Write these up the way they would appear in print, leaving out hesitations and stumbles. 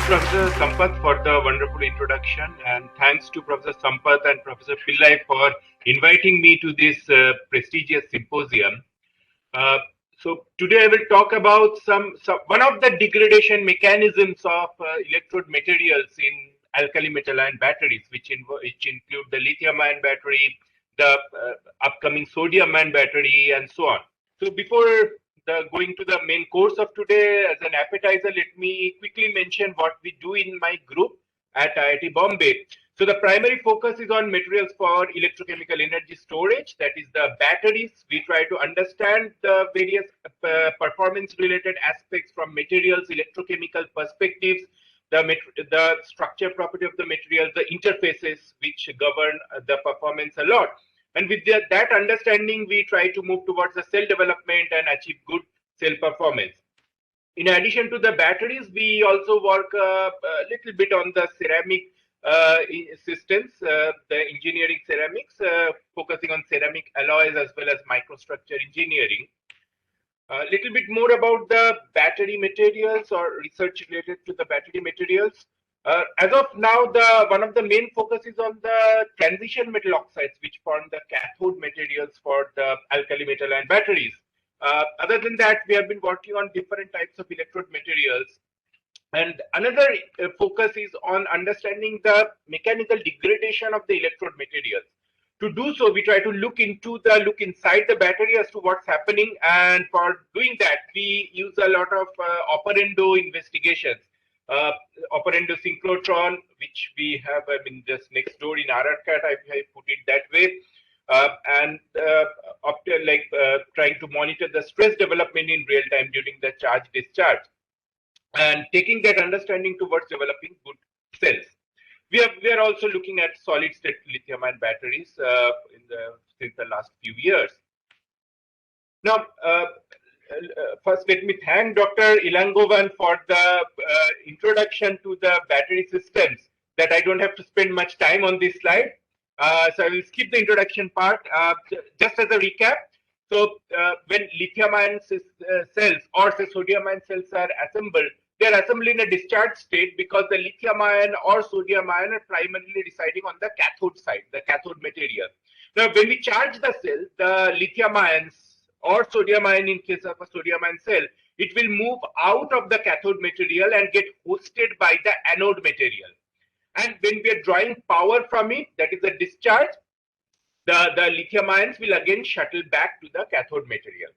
Professor Sampath for the wonderful introduction, and thanks to Professor Sampath and Professor Pillai for inviting me to this prestigious symposium. So today I will talk about one of the degradation mechanisms of electrode materials in alkali metal ion batteries, which include the lithium-ion battery, the upcoming sodium-ion battery, and so on. So before going to the main course of today, as an appetizer, let me quickly mention what we do in my group at IIT Bombay. So the primary focus is on materials for electrochemical energy storage, that is the batteries. We try to understand the various performance-related aspects from materials, electrochemical perspectives, the structure property of the material, the interfaces which govern the performance a lot. And with that understanding, we try to move towards the cell development and achieve good cell performance. In addition to the batteries, we also work a little bit on the ceramic systems, the engineering ceramics, focusing on ceramic alloys as well as microstructure engineering. A little bit more about the battery materials or research related to the battery materials. As of now, one of the main focus is on the transition metal oxides, which form the cathode materials for the alkali metal ion batteries. Other than that, we have been working on different types of electrode materials. And another focus is on understanding the mechanical degradation of the electrode materials. To do so, we try to look inside the battery as to what's happening. And for doing that, we use a lot of operando investigations. Operando synchrotron, which we have just next door in Arakat, I put it that way, and after trying to monitor the stress development in real time during the charge discharge, and taking that understanding towards developing good cells. We are also looking at solid state lithium ion batteries since the last few years. Now, first, let me thank Dr. Ilangovan for the introduction to the battery systems, that I don't have to spend much time on this slide. So I will skip the introduction part. Just as a recap, so when lithium-ion cells or say sodium-ion cells are assembled, they are assembled in a discharged state because the lithium-ion or sodium-ion are primarily residing on the cathode side, the cathode material. Now, when we charge the cell, the lithium-ions or sodium ion in case of a sodium ion cell, it will move out of the cathode material and get hosted by the anode material. And when we are drawing power from it, that is the discharge, the lithium ions will again shuttle back to the cathode material.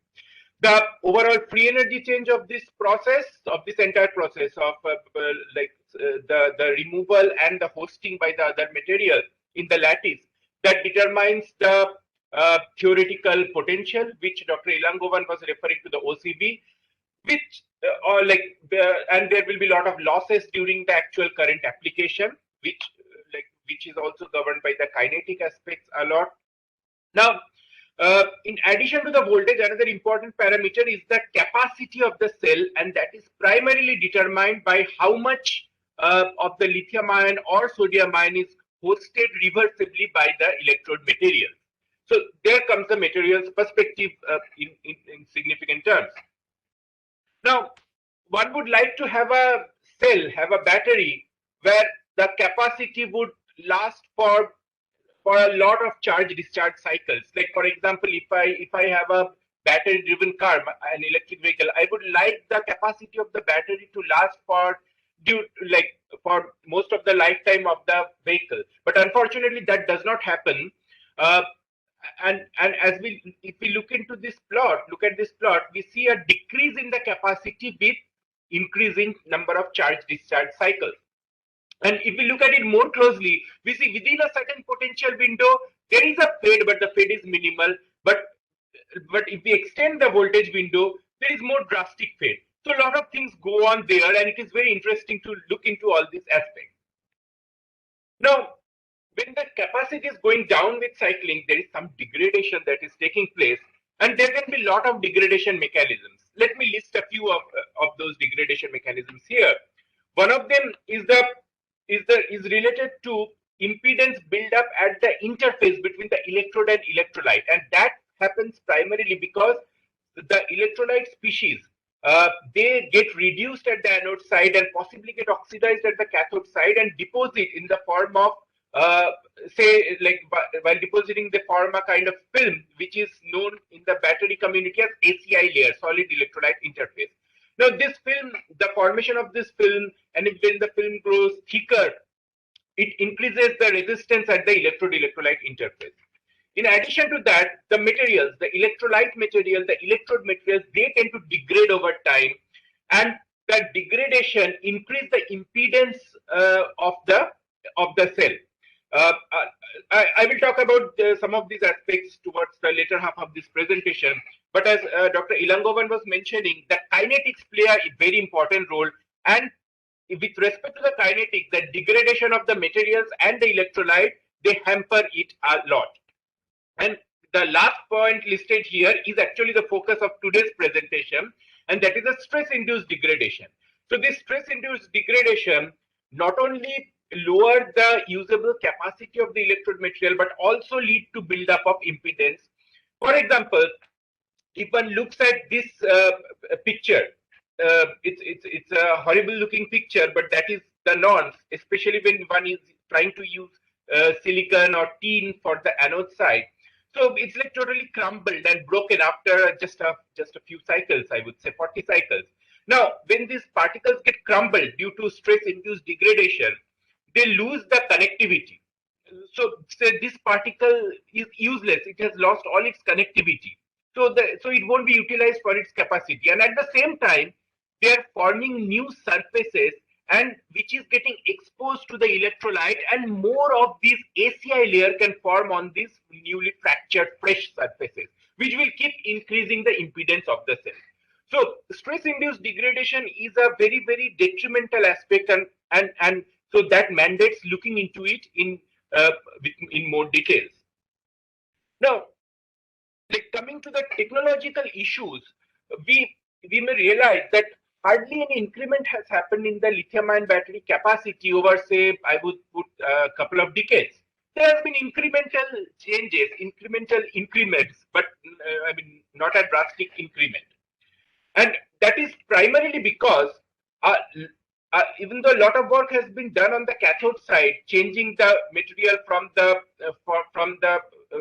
The overall free energy change of this process, of this entire process of the removal and the hosting by the other material in the lattice, that determines the theoretical potential, which Dr. Ilangovan was referring to, the OCB, which and there will be a lot of losses during the actual current application, which is also governed by the kinetic aspects a lot. Now, in addition to the voltage, another important parameter is the capacity of the cell, and that is primarily determined by how much of the lithium ion or sodium ion is hosted reversibly by the electrode material. So there comes the materials perspective in significant terms. Now, one would like to have a cell, have a battery where the capacity would last for a lot of charge discharge cycles. Like for example, if I have a battery driven car, an electric vehicle, I would like the capacity of the battery to last for most of the lifetime of the vehicle. But unfortunately, that does not happen. And if we look at this plot, we see a decrease in the capacity with increasing number of charge discharge cycles. And if we look at it more closely, we see within a certain potential window, there is a fade, but the fade is minimal. But if we extend the voltage window, there is more drastic fade. So a lot of things go on there, and it is very interesting to look into all these aspects. Now, when the capacity is going down with cycling, there is some degradation that is taking place, and there can be a lot of degradation mechanisms. Let me list a few of those degradation mechanisms here. One of them is related to impedance buildup at the interface between the electrode and electrolyte, and that happens primarily because the electrolyte species they get reduced at the anode side and possibly get oxidized at the cathode side and deposit in the form of, say, like while depositing, they form a kind of film which is known in the battery community as ACI layer, solid electrolyte interface. Now, this film, the formation of this film, and when the film grows thicker, it increases the resistance at the electrode-electrolyte interface. In addition to that, the materials, the electrolyte material, the electrode materials, they tend to degrade over time, and that degradation increase the impedance of the cell. I will talk about some of these aspects towards the later half of this presentation. But as Dr. Ilangovan was mentioning, the kinetics play a very important role, and with respect to the kinetics, the degradation of the materials and the electrolyte, they hamper it a lot. And the last point listed here is actually the focus of today's presentation, and that is the stress-induced degradation. So this stress-induced degradation not only lower the usable capacity of the electrode material, but also lead to buildup of impedance. For example, if one looks at this picture, it's a horrible looking picture, but that is the norms, especially when one is trying to use silicon or tin for the anode side. So it's like totally crumbled and broken after just a few cycles, I would say 40 cycles. Now, when these particles get crumbled due to stress-induced degradation, they lose the connectivity. So this particle is useless. It has lost all its connectivity. So it won't be utilized for its capacity. And at the same time, they are forming new surfaces, and which is getting exposed to the electrolyte, and more of this ACI layer can form on these newly fractured fresh surfaces, which will keep increasing the impedance of the cell. So stress-induced degradation is a very, very detrimental aspect, and so that mandates looking into it in more details. Now, like coming to the technological issues, we may realize that hardly any increment has happened in the lithium-ion battery capacity over, say, I would put a couple of decades. There has been incremental changes, incremental increments, but I mean, not a drastic increment. And that is primarily because even though a lot of work has been done on the cathode side, changing the material from the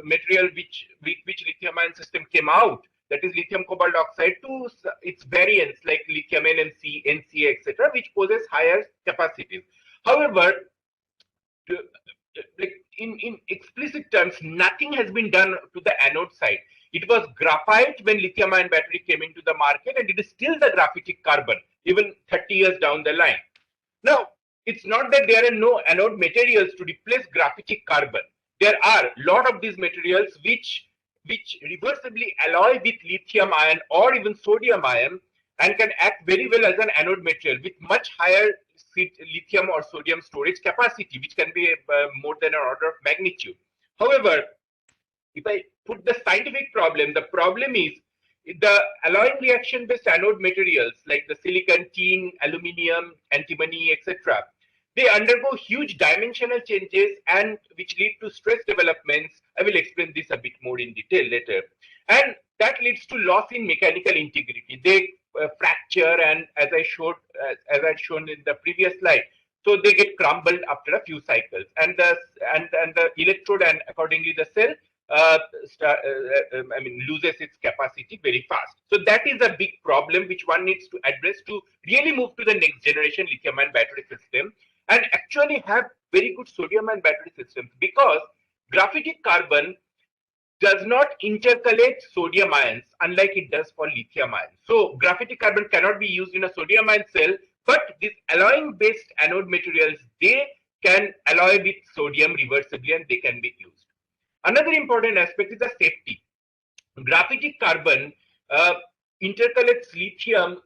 material which lithium-ion system came out, that is lithium cobalt oxide, to its variants like lithium NMC, NCA, etc., which poses higher capacities. However, like in explicit terms, nothing has been done to the anode side. It was graphite when lithium-ion battery came into the market, and it is still the graphitic carbon, even 30 years down the line. Now, it's not that there are no anode materials to replace graphitic carbon. There are a lot of these materials which reversibly alloy with lithium ion or even sodium ion and can act very well as an anode material with much higher lithium or sodium storage capacity, which can be more than an order of magnitude. However, if I put the scientific problem, the problem is the alloying reaction-based anode materials like the silicon, tin, aluminium, antimony, etc. They undergo huge dimensional changes and which lead to stress developments. I will explain this a bit more in detail later. And that leads to loss in mechanical integrity. They fracture, and as I had shown in the previous slide, so they get crumbled after a few cycles, and the electrode and accordingly the cell loses its capacity very fast. So that is a big problem which one needs to address to really move to the next generation lithium-ion battery system and actually have very good sodium-ion battery systems, because graphitic carbon does not intercalate sodium ions unlike it does for lithium ions. So graphitic carbon cannot be used in a sodium ion cell, but these alloying-based anode materials, they can alloy with sodium reversibly and they can be used. Another important aspect is the safety. Graphitic carbon intercalates lithium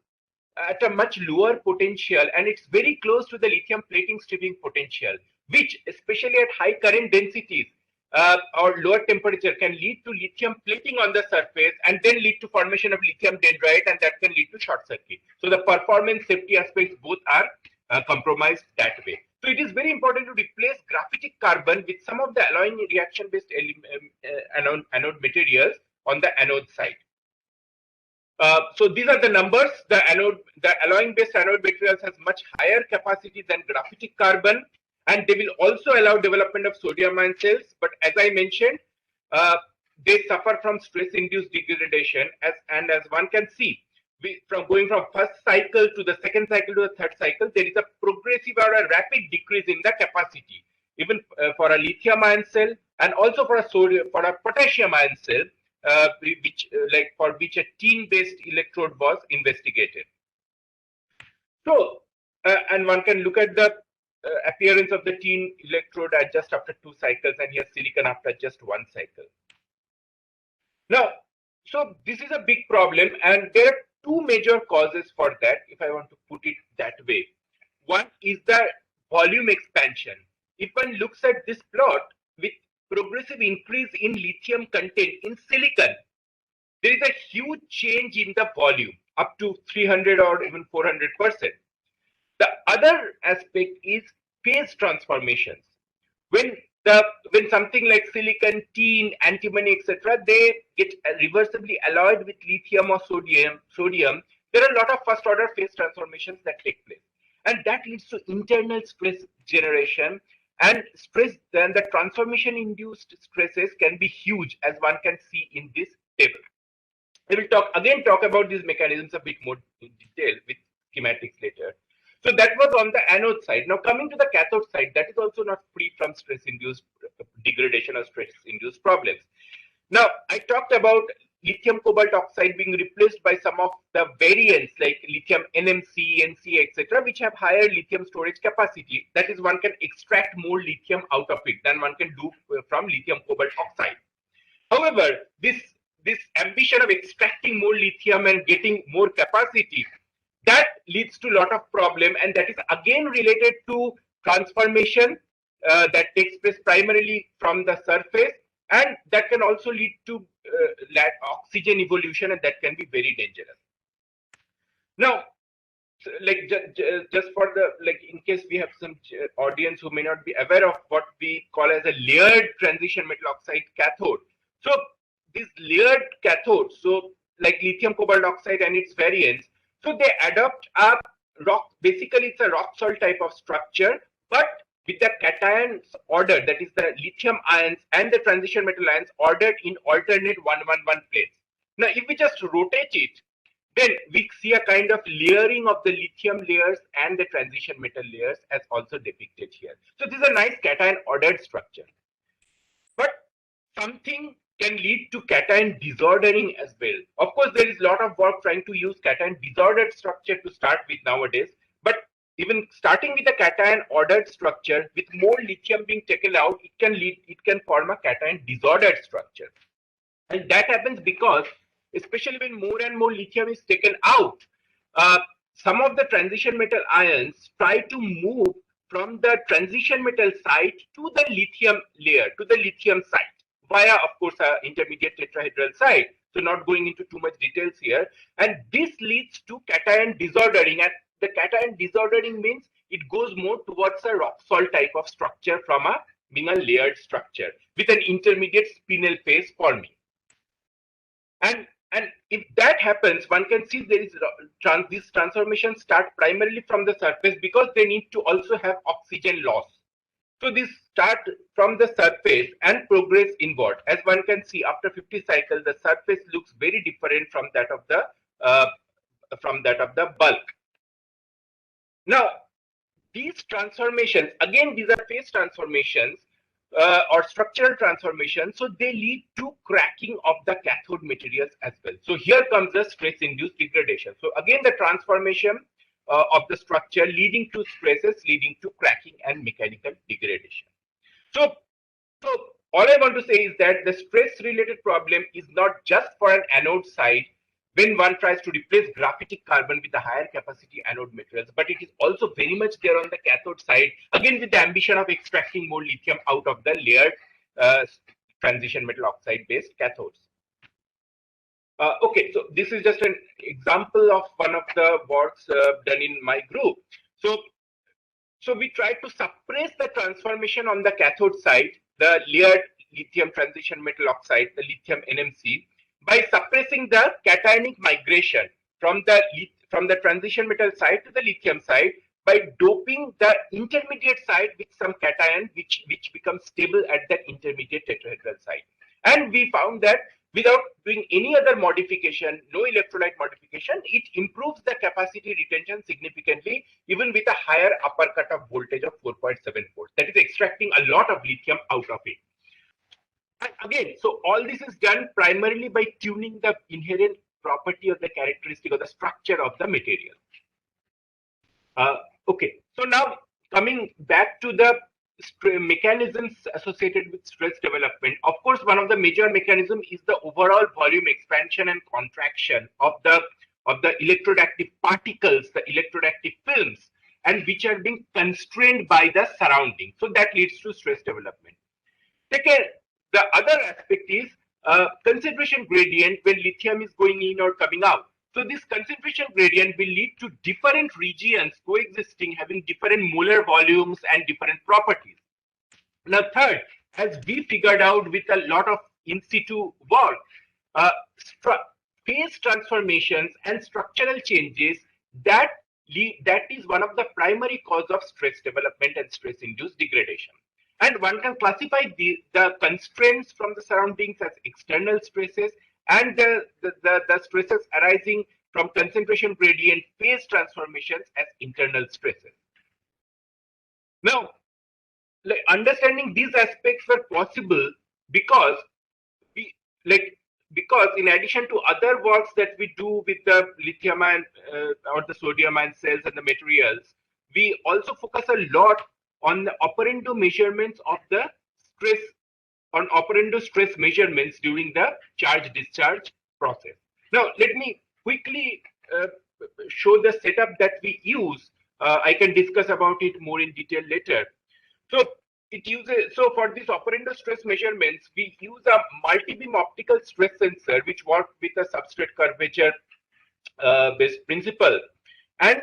at a much lower potential, and it's very close to the lithium plating stripping potential, which especially at high current densities or lower temperature can lead to lithium plating on the surface and then lead to formation of lithium dendrite, and that can lead to short circuit. So the performance safety aspects both are compromised that way. So it is very important to replace graphitic carbon with some of the alloying reaction-based anode materials on the anode side. So these are the numbers. The alloying-based anode materials has much higher capacity than graphitic carbon, and they will also allow development of sodium-ion cells. But as I mentioned, they suffer from stress-induced degradation, as one can see, from going from first cycle to the second cycle to the third cycle, there is a progressive or a rapid decrease in the capacity, even for a lithium-ion cell and also for a potassium-ion cell. For which a Teambased electrode was investigated. So, and one can look at the appearance of the teen electrode at just after 2 cycles, and here silicon after just 1 cycle. Now, so this is a big problem, and there are 2 major causes for that, if I want to put it that way. One is the volume expansion. If one looks at this plot with progressive increase in lithium content in silicon, there is a huge change in the volume up to 300 or even 400%. The other aspect is phase transformations. When something like silicon, tin, antimony, etc., they get reversibly alloyed with lithium or sodium, there are a lot of first order phase transformations that take place, and that leads to internal stress generation. And stress, then the transformation induced stresses can be huge, as one can see in this table. We will talk about these mechanisms a bit more in detail with schematics later. So that was on the anode side. Now coming to the cathode side, that is also not free from stress-induced degradation or stress-induced problems. Now I talked about lithium cobalt oxide being replaced by some of the variants like lithium NMC, NC, etc., which have higher lithium storage capacity. That is, one can extract more lithium out of it than one can do from lithium cobalt oxide. However, this ambition of extracting more lithium and getting more capacity, that leads to a lot of problem, and that is again related to transformation that takes place primarily from the surface, and that can also lead to oxygen evolution, and that can be very dangerous. Now, like just for the in case we have some audience who may not be aware of what we call as a layered transition metal oxide cathode. So these layered cathodes, so like lithium cobalt oxide and its variants, so they adopt a rock. Basically, it's a rock salt type of structure, but with the cations ordered, that is the lithium ions and the transition metal ions ordered in alternate 1-1-1 plates. Now, if we just rotate it, then we see a kind of layering of the lithium layers and the transition metal layers as also depicted here. So this is a nice cation ordered structure. But something can lead to cation disordering as well. Of course, there is a lot of work trying to use cation disordered structure to start with nowadays, but even starting with a cation ordered structure with more lithium being taken out, it can form a cation disordered structure. And that happens because, especially when more and more lithium is taken out, some of the transition metal ions try to move from the transition metal site to the lithium layer, to the lithium site, via, of course, intermediate tetrahedral site. So not going into too much details here. And this leads to cation disordering. And the cation disordering means it goes more towards a rock salt type of structure from being a layered structure with an intermediate spinel phase forming. And if that happens, one can see there is these transformations start primarily from the surface because they need to also have oxygen loss. So these start from the surface and progress inward. As one can see, after 50 cycles, the surface looks very different from that of the bulk. Now, these transformations, again, these are phase transformations or structural transformations, so they lead to cracking of the cathode materials as well. So here comes the stress-induced degradation. So again, the transformation of the structure leading to stresses, leading to cracking and mechanical degradation. So all I want to say is that the stress-related problem is not just for an anode side when one tries to replace graphitic carbon with the higher capacity anode materials, but it is also very much there on the cathode side, again with the ambition of extracting more lithium out of the layered transition metal oxide based cathodes. Okay, so this is just an example of one of the works done in my group. So we try to suppress the transformation on the cathode side, the layered lithium transition metal oxide, the lithium NMC, by suppressing suppressing the cationic migration from the transition metal side to the lithium side by doping the intermediate side with some cation which becomes stable at that intermediate tetrahedral side. And we found that without doing any other modification, no electrolyte modification, it improves the capacity retention significantly, even with a higher upper cutoff voltage of 4.7 volts. That is extracting a lot of lithium out of it. And again, so all this is done primarily by tuning the inherent property of the characteristic of the structure of the material. Okay, so now coming back to the mechanisms associated with stress development. Of course, one of the major mechanisms is the overall volume expansion and contraction of the electrode active particles, the electrode active films, and which are being constrained by the surrounding. So that leads to stress development. Second, the other aspect is concentration gradient when lithium is going in or coming out. So this concentration gradient will lead to different regions coexisting, having different molar volumes and different properties. Now third, as we figured out with a lot of in situ work, phase transformations and structural changes, that is one of the primary cause of stress development and stress-induced degradation. And one can classify the constraints from the surroundings as external stresses, and the stresses arising from concentration gradient phase transformations as internal stresses. Now, understanding these aspects were possible because in addition to other works that we do with the lithium ion or the sodium ion cells and the materials, we also focus a lot on the operando measurements of the stress, on operando stress measurements during the charge discharge process. Now, let me quickly show the setup that we use. I can discuss about it more in detail later. So for these operando stress measurements, we use a multi-beam optical stress sensor which works with a substrate curvature based principle, and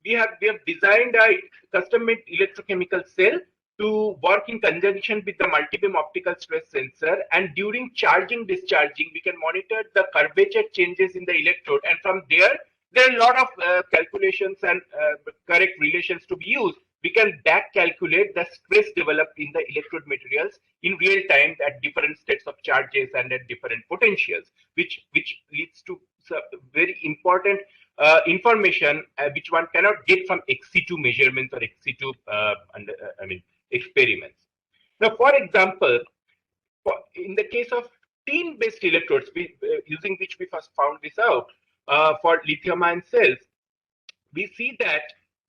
we have designed a custom-made electrochemical cell to work in conjunction with the multi-beam optical stress sensor, and during charging discharging we can monitor the curvature changes in the electrode, and from there are a lot of calculations and correct relations to be used. We can back calculate the stress developed in the electrode materials in real time at different states of charges and at different potentials, which leads to very important information which one cannot get from ex situ measurements or ex situ experiments. Now, for example, in the case of Teambased electrodes, using which we first found this out for lithium-ion cells, we see that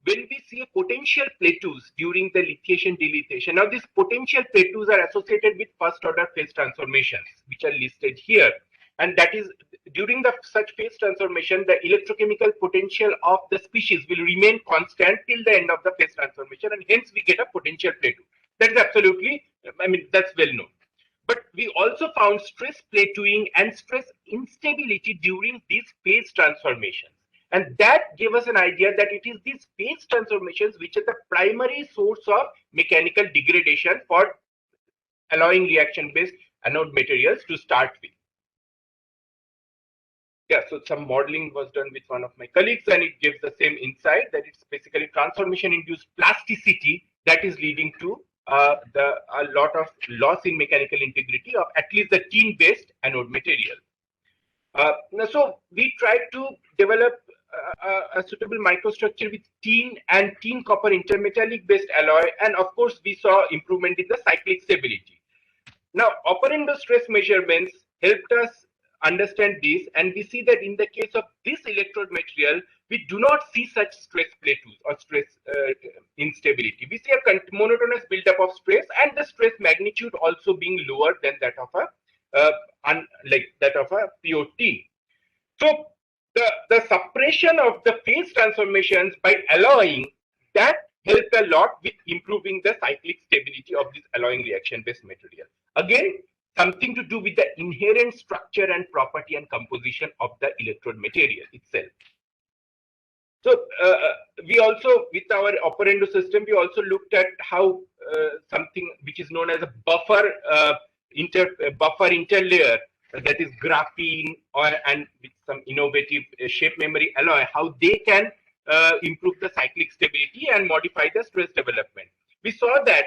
when we see a potential plateaus during the lithiation deletion, now these potential plateaus are associated with first-order phase transformations, which are listed here, and that is during such phase transformation, the electrochemical potential of the species will remain constant till the end of the phase transformation, and hence we get a potential plateau. That is absolutely, that's well known. But we also found stress plateauing and stress instability during these phase transformations. And that gave us an idea that it is these phase transformations which are the primary source of mechanical degradation for alloying reaction-based anode materials to start with. Yeah, so some modeling was done with one of my colleagues, and it gives the same insight that it's basically transformation-induced plasticity that is leading to a lot of loss in mechanical integrity of at least the tin-based anode material. So we tried to develop a suitable microstructure with tin and tin copper intermetallic-based alloy, and of course we saw improvement in the cyclic stability. Now, operando stress measurements helped us understand this, and we see that in the case of this electrode material, we do not see such stress plateaus or stress instability. We see a monotonous buildup of stress, and the stress magnitude also being lower than that of a pure tin. So the suppression of the phase transformations by alloying, that helped a lot with improving the cyclic stability of this alloying reaction-based material. Again, something to do with the inherent structure and property and composition of the electrode material itself. So we also, with our operando system, we also looked at how something which is known as a buffer interlayer that is graphene and with some innovative shape memory alloy, how they can improve the cyclic stability and modify the stress development. We saw that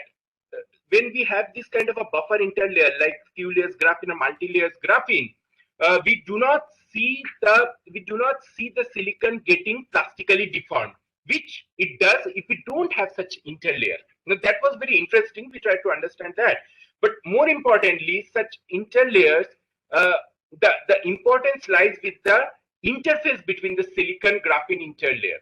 when we have this kind of a buffer interlayer like few layers graphene or multi-layers graphene, we do not see the silicon getting plastically deformed, which it does if we don't have such interlayer. Now that was very interesting. We tried to understand that, but more importantly, such interlayers, the importance lies with the interface between the silicon graphene interlayer.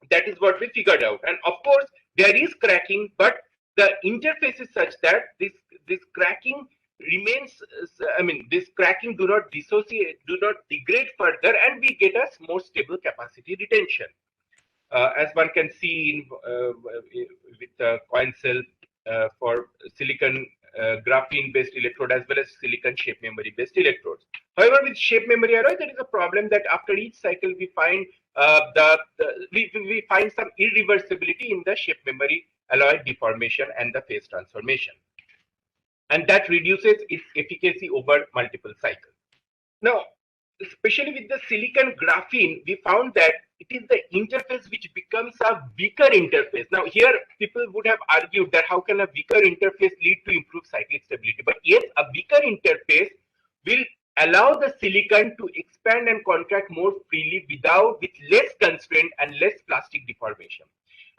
That is what we figured out, and of course there is cracking, but the interface is such that this cracking remains. This cracking do not dissociate, do not degrade further, and we get a more stable capacity retention. As one can see with the coin cell for silicon graphene based electrode as well as silicon shape memory based electrodes. However, with shape memory alloy, there is a problem that after each cycle we find we find some irreversibility in the shape memory alloy deformation and the phase transformation, and that reduces its efficacy over multiple cycles. Now, especially with the silicon graphene, we found that it is the interface which becomes a weaker interface. Now, here people would have argued that how can a weaker interface lead to improved cyclic stability? But yes, a weaker interface will allow the silicon to expand and contract more freely with less constraint and less plastic deformation.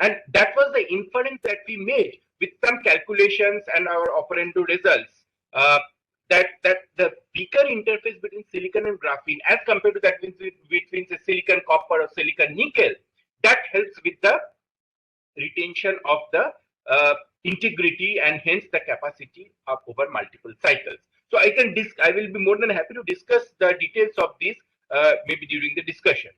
And that was the inference that we made with some calculations and our operando results. That the weaker interface between silicon and graphene as compared to that between the silicon copper or silicon nickel, that helps with the retention of the integrity and hence the capacity of over multiple cycles. So I will be more than happy to discuss the details of this maybe during the discussion.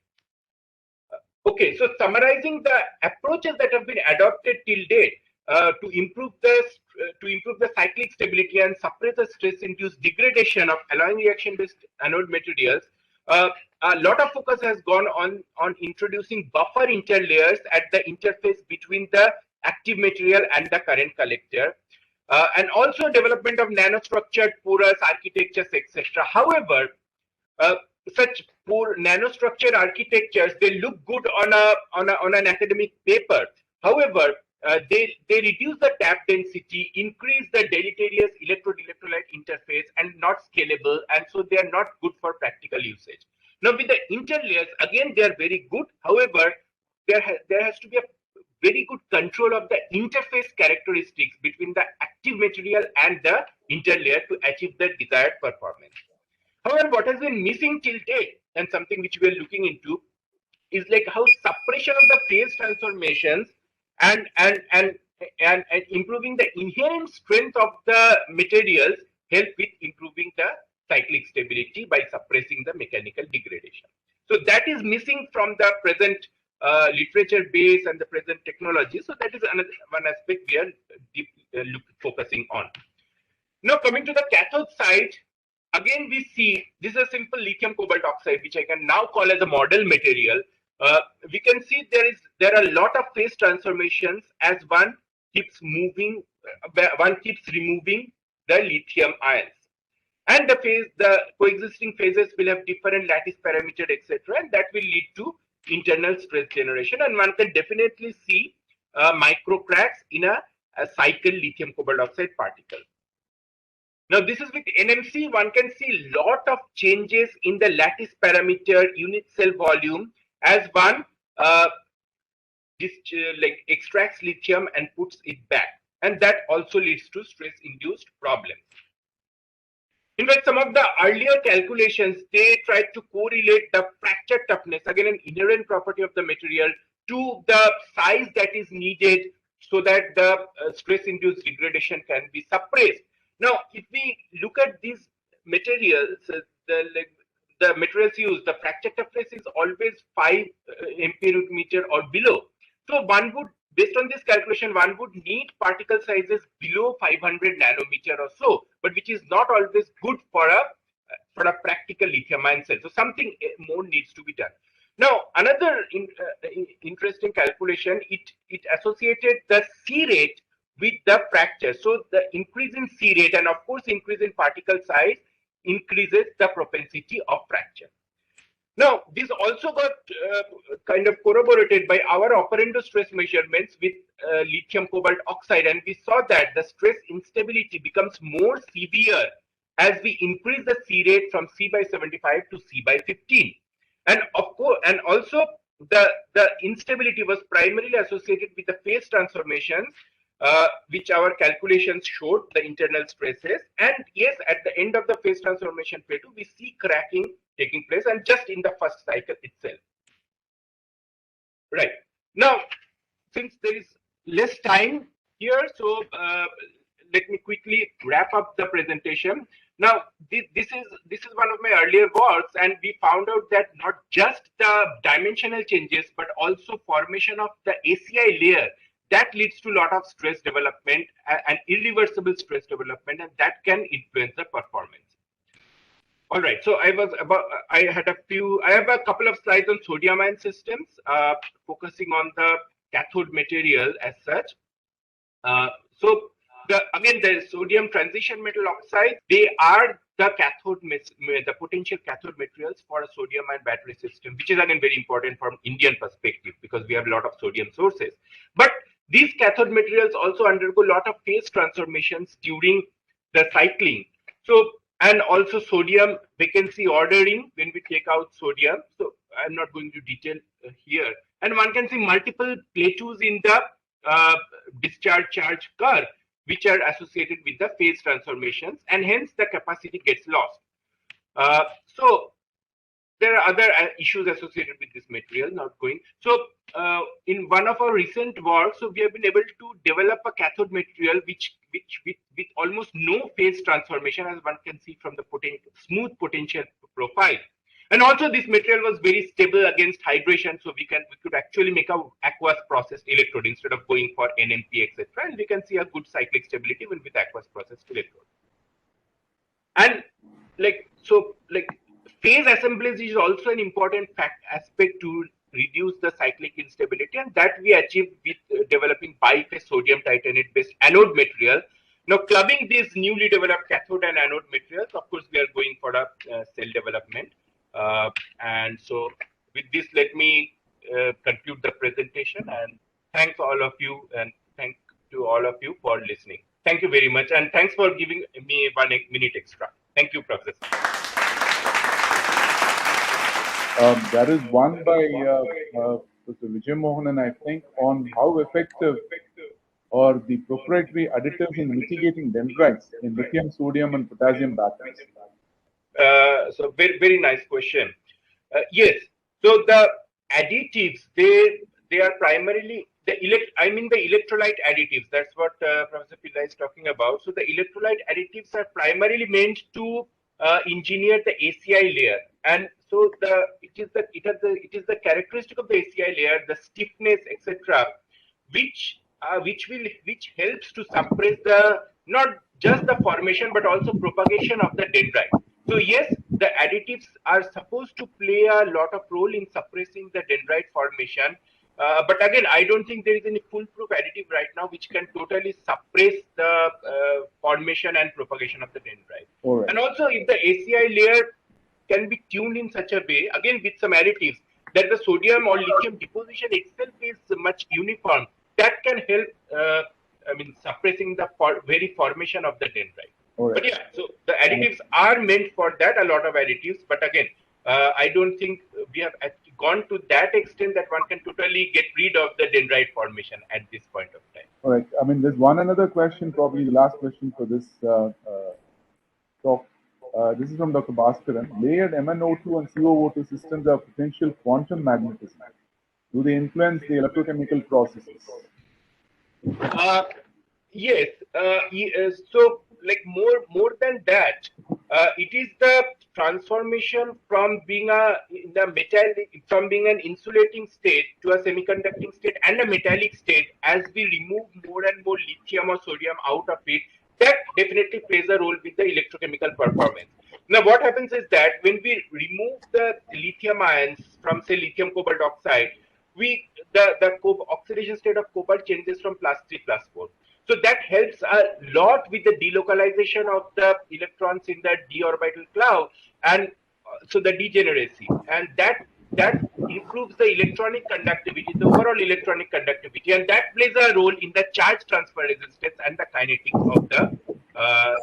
Okay, so summarizing the approaches that have been adopted till date to improve the cyclic stability and suppress the stress-induced degradation of alloying reaction-based anode materials, a lot of focus has gone on introducing buffer interlayers at the interface between the active material and the current collector, and also development of nanostructured porous architectures, etc. However, such poor nanostructured architectures, they look good on an academic paper. However, they reduce the tap density, increase the deleterious electrode-electrolyte interface, and not scalable, and so they are not good for practical usage. Now, with the interlayers, again, they are very good. However, there has to be a very good control of the interface characteristics between the active material and the interlayer to achieve the desired performance. However, what has been missing till date, and something which we are looking into, is like how suppression of the phase transformations and improving the inherent strength of the materials help with improving the cyclic stability by suppressing the mechanical degradation. So that is missing from the present literature base and the present technology. So that is another one aspect we are focusing on. Now, coming to the cathode side, again we see this is a simple lithium cobalt oxide, which I can now call as a model material. We can see there are a lot of phase transformations as one keeps moving, one keeps removing the lithium ions, and the coexisting phases will have different lattice parameter, etc., and that will lead to internal stress generation, and one can definitely see micro cracks in a cycle lithium cobalt oxide particle. Now, this is with NMC. One can see a lot of changes in the lattice parameter, unit cell volume, as one extracts lithium and puts it back, and that also leads to stress-induced problems. In fact, some of the earlier calculations, they tried to correlate the fracture toughness, again an inherent property of the material, to the size that is needed so that the stress-induced degradation can be suppressed. Now, if we look at these materials, the materials used, the fracture toughness is always 5 MPa or below. So one would, based on this calculation, one would need particle sizes below 500 nanometer or so, but which is not always good for a practical lithium-ion cell. So something more needs to be done. Now, another interesting calculation, it associated the C rate with the fracture. So the increase in C rate and of course increase in particle size increases the propensity of fracture. Now, this also got kind of corroborated by our operando stress measurements with lithium cobalt oxide, and we saw that the stress instability becomes more severe as we increase the C rate from C by 75 to C by 15. And of course, and also the instability was primarily associated with the phase transformations, which our calculations showed the internal stresses. And yes, at the end of the phase transformation plateau, we see cracking taking place, and just in the first cycle itself. Right. Now, since there is less time here, so let me quickly wrap up the presentation. Now, this is one of my earlier works, and we found out that not just the dimensional changes, but also formation of the ACI layer, that leads to a lot of stress development and irreversible stress development, and that can influence the performance. All right, so I have a couple of slides on sodium ion systems, focusing on the cathode material as such. Again, the sodium transition metal oxides, they are the potential cathode materials for a sodium ion battery system, which is again very important from Indian perspective because we have a lot of sodium sources. But these cathode materials also undergo a lot of phase transformations during the cycling. So, and also sodium vacancy ordering when we take out sodium. So I'm not going to detail here. And one can see multiple plateaus in the discharge charge curve, which are associated with the phase transformations, and hence the capacity gets lost. So there are other issues associated with this material, not going. So in one of our recent works, so we have been able to develop a cathode material which with almost no phase transformation, as one can see from the smooth potential profile. And also this material was very stable against hydration, so we could actually make a aqueous processed electrode instead of going for NMP, etc. And we can see a good cyclic stability even with aqueous processed electrode. And phase assemblage is also an important aspect to reduce the cyclic instability, and that we achieved with developing biphase sodium titanate based anode material. Now, clubbing these newly developed cathode and anode materials, of course, we are going for a cell development. And so with this, let me conclude the presentation, and thanks all of you, and thank to all of you for listening. Thank you very much, and thanks for giving me 1 minute extra. Thank you, Professor. That is one by Professor Vijayamohanan, I think, on how effective are the proprietary additives in mitigating dendrites in lithium, sodium, and potassium batteries. So very nice question. Yes. So the additives, they are primarily the electrolyte additives. That's what Professor Pillai is talking about. So the electrolyte additives are primarily meant to engineer the ACI layer, and so it is the characteristic of the ACI layer, the stiffness, etc., which helps to suppress not just the formation but also propagation of the dendrite. So yes, the additives are supposed to play a lot of role in suppressing the dendrite formation. But again, I don't think there is any foolproof additive right now which can totally suppress the formation and propagation of the dendrite. Right. And also, if the ACI layer can be tuned in such a way, again with some additives, that the sodium or lithium deposition itself is much uniform, that can help suppressing the very formation of the dendrite. Right. But yeah, so the additives are meant for that, a lot of additives, but again, I don't think we have gone to that extent that one can totally get rid of the dendrite formation at this point of time. All right. I mean, there's another question, probably the last question for this talk. This is from Dr. Bhaskaran. Layered MnO2 and COO2 systems have potential quantum magnetism. Do they influence the electrochemical processes? Yes. So, like more than that, it is the transformation from being an insulating state to a semiconducting state and a metallic state. As we remove more and more lithium or sodium out of it, that definitely plays a role with the electrochemical performance. Now, what happens is that when we remove the lithium ions from, say, lithium cobalt oxide, the oxidation state of cobalt changes from +3 +4. So that helps a lot with the delocalization of the electrons in the d orbital cloud, and so the degeneracy, and that improves the electronic conductivity, the overall electronic conductivity, and that plays a role in the charge transfer resistance and the kinetics of the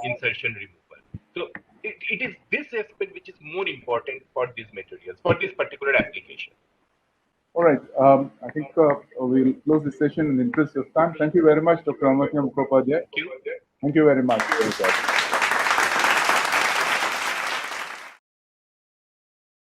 insertion removal. So it is this aspect which is more important for these materials, for this particular application. All right. I think we'll close this session in the interest of time. Thank you very much, Dr. Amartya Mukhopadhyay. Thank you. Thank you very much.